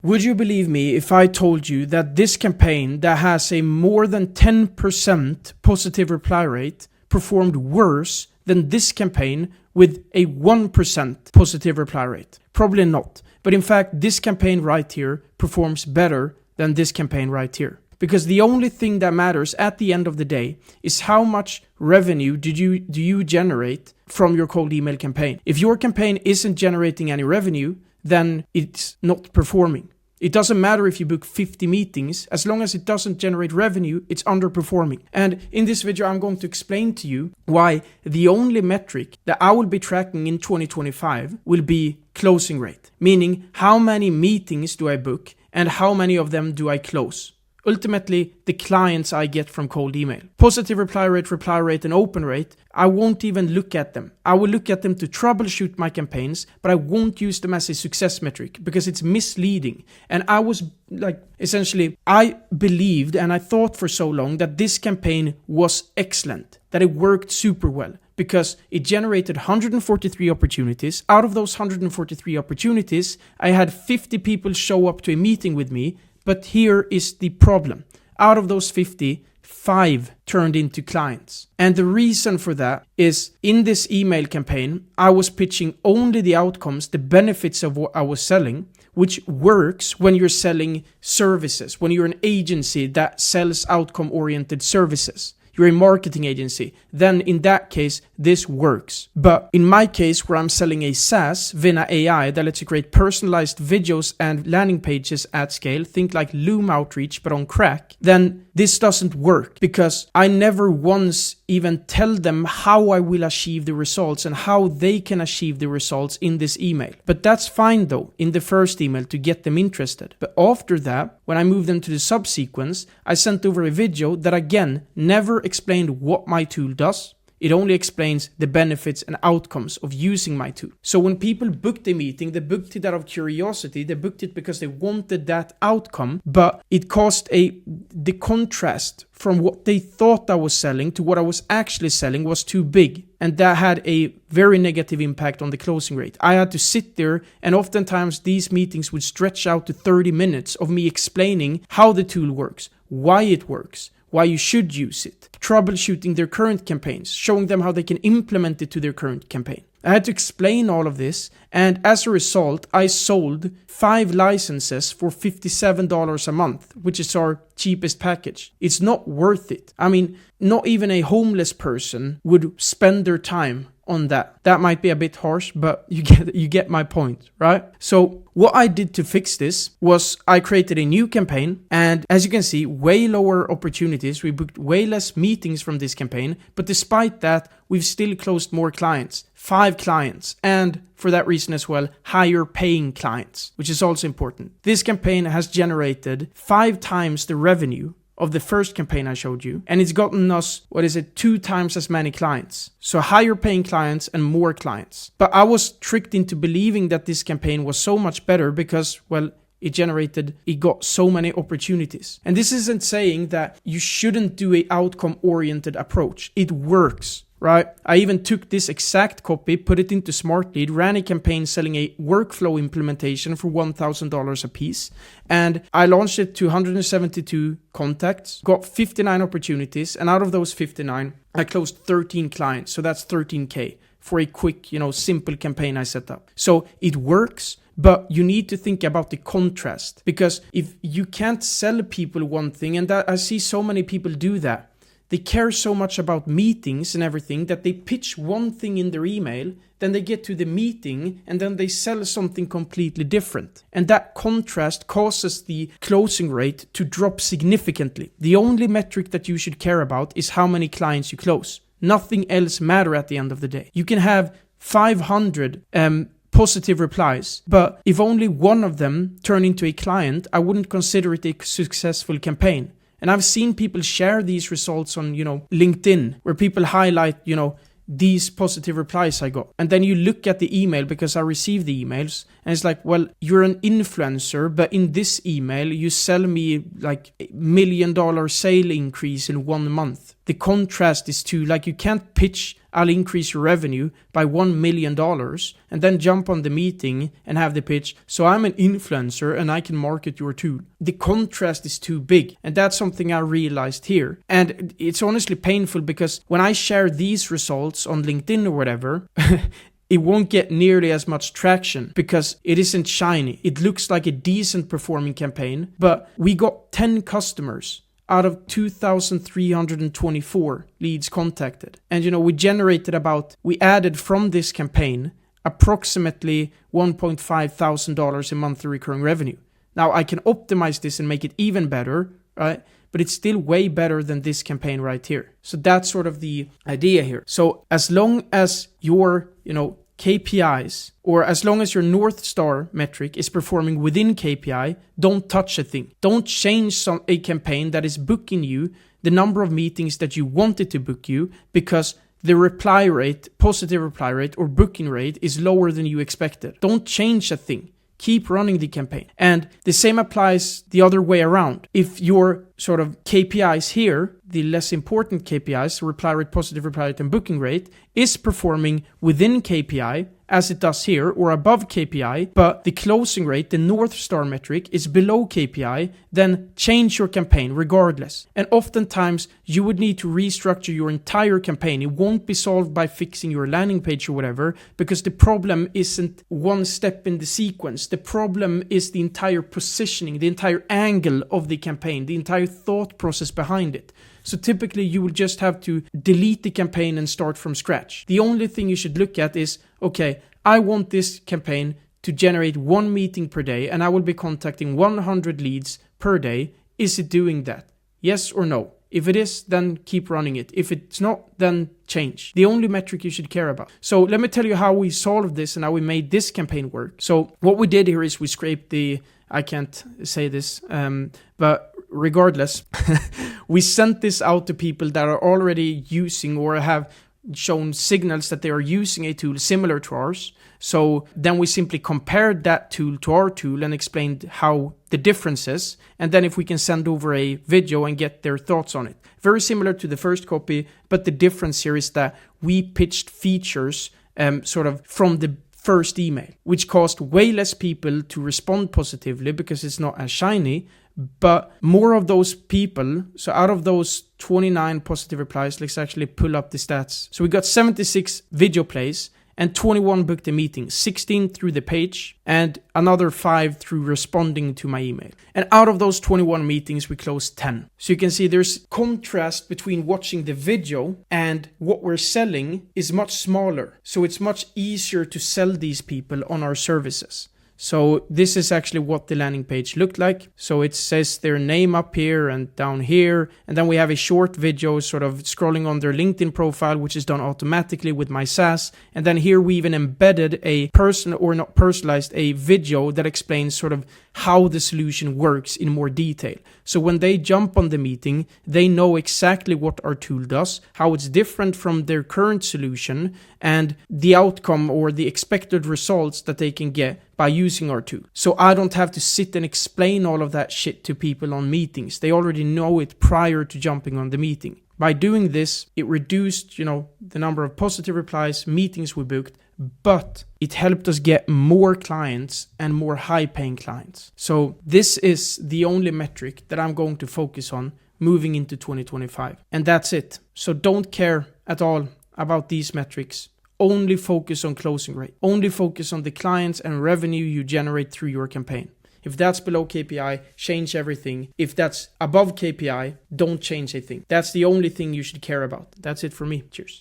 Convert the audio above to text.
Would you believe me if I told you that this campaign that has a more than 10% positive reply rate performed worse than this campaign with a 1% positive reply rate? Probably not. But in fact, this campaign right here performs better than this campaign right here. Because the only thing that matters at the end of the day is how much revenue do you generate from your cold email campaign. If your campaign isn't generating any revenue, then it's not performing. It doesn't matter if you book 50 meetings, as long as it doesn't generate revenue, it's underperforming. And in this video, I'm going to explain to you why the only metric that I will be tracking in 2025 will be closing rate, meaning how many meetings do I book and how many of them do I close. Ultimately, the clients I get from cold email. Positive reply rate, and open rate, I won't even look at them. I will look at them to troubleshoot my campaigns, but I won't use them as a success metric because it's misleading. And I was I believed and I thought for so long that this campaign was excellent, that it worked super well, because it generated 143 opportunities. Out of those 143 opportunities, I had 50 people show up to a meeting with me. But here is the problem. Out of those 50, 5 turned into clients. And the reason for that is in this email campaign, I was pitching only the outcomes, the benefits of what I was selling, which works when you're selling services, when you're an agency that sells outcome-oriented services. You're a marketing agency, then in that case, this works. But in my case, where I'm selling a SaaS, Vinna AI, that lets you create personalized videos and landing pages at scale, think like Loom Outreach, but on crack, then this doesn't work because I never once even tell them how I will achieve the results and how they can achieve the results in this email. But that's fine though, in the first email to get them interested. But after that, when I move them to the subsequence, I sent over a video that again never explained what my tool does. It only explains the benefits and outcomes of using my tool. So when people booked a meeting, they booked it out of curiosity. They booked it because they wanted that outcome, but it caused the contrast from what they thought I was selling to what I was actually selling was too big. And that had a very negative impact on the closing rate. I had to sit there, and oftentimes these meetings would stretch out to 30 minutes of me explaining how the tool works, why it works, why you should use it, troubleshooting their current campaigns, showing them how they can implement it to their current campaign. I had to explain all of this, and as a result, I sold 5 licenses for $57 a month, which is our cheapest package. It's not worth it. I mean, not even a homeless person would spend their time on that. That might be a bit harsh, but you get my point, right? So what I did to fix this was I created a new campaign, and as you can see, way lower opportunities. We booked way less meetings from this campaign, but despite that, we've still closed more clients, 5 clients, and for that reason as well, higher paying clients, which is also important. This campaign has generated 5 times the revenue of the first campaign I showed you, and it's gotten us, 2 times as many clients. So higher paying clients and more clients. But I was tricked into believing that this campaign was so much better because, it got so many opportunities. And this isn't saying that you shouldn't do an outcome-oriented approach. It works. Right? I even took this exact copy, put it into SmartLead, ran a campaign selling a workflow implementation for $1,000 a piece, and I launched it to 172 contacts, got 59 opportunities, and out of those 59, I closed 13 clients. So that's 13K for a quick, simple campaign I set up. So it works. But you need to think about the contrast, because if you can't sell people one thing, and that I see so many people do that, they care so much about meetings and everything that they pitch one thing in their email, then they get to the meeting and then they sell something completely different. And that contrast causes the closing rate to drop significantly. The only metric that you should care about is how many clients you close. Nothing else matters at the end of the day. You can have 500 positive replies, but if only one of them turn into a client, I wouldn't consider it a successful campaign. And I've seen people share these results on, LinkedIn, where people highlight, these positive replies I got. And then you look at the email, because I receive the emails, And it's like, well, you're an influencer, but in this email, you sell me like $1 million sale increase in 1 month. The contrast is too, like, you can't pitch, I'll increase your revenue by $1 million and then jump on the meeting and have the pitch, so I'm an influencer and I can market your tool. The contrast is too big. And that's something I realized here. And it's honestly painful because when I share these results on LinkedIn or whatever, it won't get nearly as much traction because it isn't shiny. It looks like a decent performing campaign, but we got 10 customers out of 2,324 leads contacted. And we added from this campaign approximately $1,500 in monthly recurring revenue. Now I can optimize this and make it even better, right? But it's still way better than this campaign right here. So that's sort of the idea here. So as long as your, KPIs, or as long as your North Star metric is performing within KPI, don't touch a thing. Don't change a campaign that is booking you the number of meetings that you wanted to book you because the reply rate, positive reply rate or booking rate is lower than you expected. Don't change a thing. Keep running the campaign. And the same applies the other way around. If your sort of KPIs here, the less important KPIs, reply rate, positive reply rate, and booking rate, is performing within KPI, as it does here, or above KPI, but the closing rate, the North Star metric, is below KPI, then change your campaign regardless. And oftentimes, you would need to restructure your entire campaign. It won't be solved by fixing your landing page or whatever, because the problem isn't one step in the sequence. The problem is the entire positioning, the entire angle of the campaign, the entire thought process behind it. So typically you will just have to delete the campaign and start from scratch. The only thing you should look at is, okay, I want this campaign to generate 1 meeting per day and I will be contacting 100 leads per day. Is it doing that? Yes or no? If it is, then keep running it. If it's not, then change. The only metric you should care about. So let me tell you how we solved this and how we made this campaign work. So what we did here is we scraped I can't say this, but regardless, we sent this out to people that are already using or have shown signals that they are using a tool similar to ours. So then we simply compared that tool to our tool and explained how the difference is. And then if we can send over a video and get their thoughts on it. Very similar to the first copy, but the difference here is that we pitched features sort of from the first email, which caused way less people to respond positively because it's not as shiny, but more of those people. So out of those 29 positive replies, let's actually pull up the stats. So we got 76 video plays and 21 booked a meeting, 16 through the page and another 5 through responding to my email. And out of those 21 meetings, we closed 10. So you can see there's contrast between watching the video and what we're selling is much smaller. So it's much easier to sell these people on our services. So this is actually what the landing page looked like. So it says their name up here and down here. And then we have a short video sort of scrolling on their LinkedIn profile, which is done automatically with my SaaS. And then here we even embedded a personalized a video that explains sort of how the solution works in more detail. So when they jump on the meeting, they know exactly what our tool does, how it's different from their current solution, and the outcome or the expected results that they can get by using our tool. So I don't have to sit and explain all of that shit to people on meetings. They already know it prior to jumping on the meeting. By doing this, it reduced, the number of positive replies, meetings we booked, but it helped us get more clients and more high-paying clients. So this is the only metric that I'm going to focus on moving into 2025. And that's it. So don't care at all about these metrics. Only focus on closing rate. Only focus on the clients and revenue you generate through your campaign. If that's below KPI, change everything. If that's above KPI, don't change a thing. That's the only thing you should care about. That's it for me. Cheers.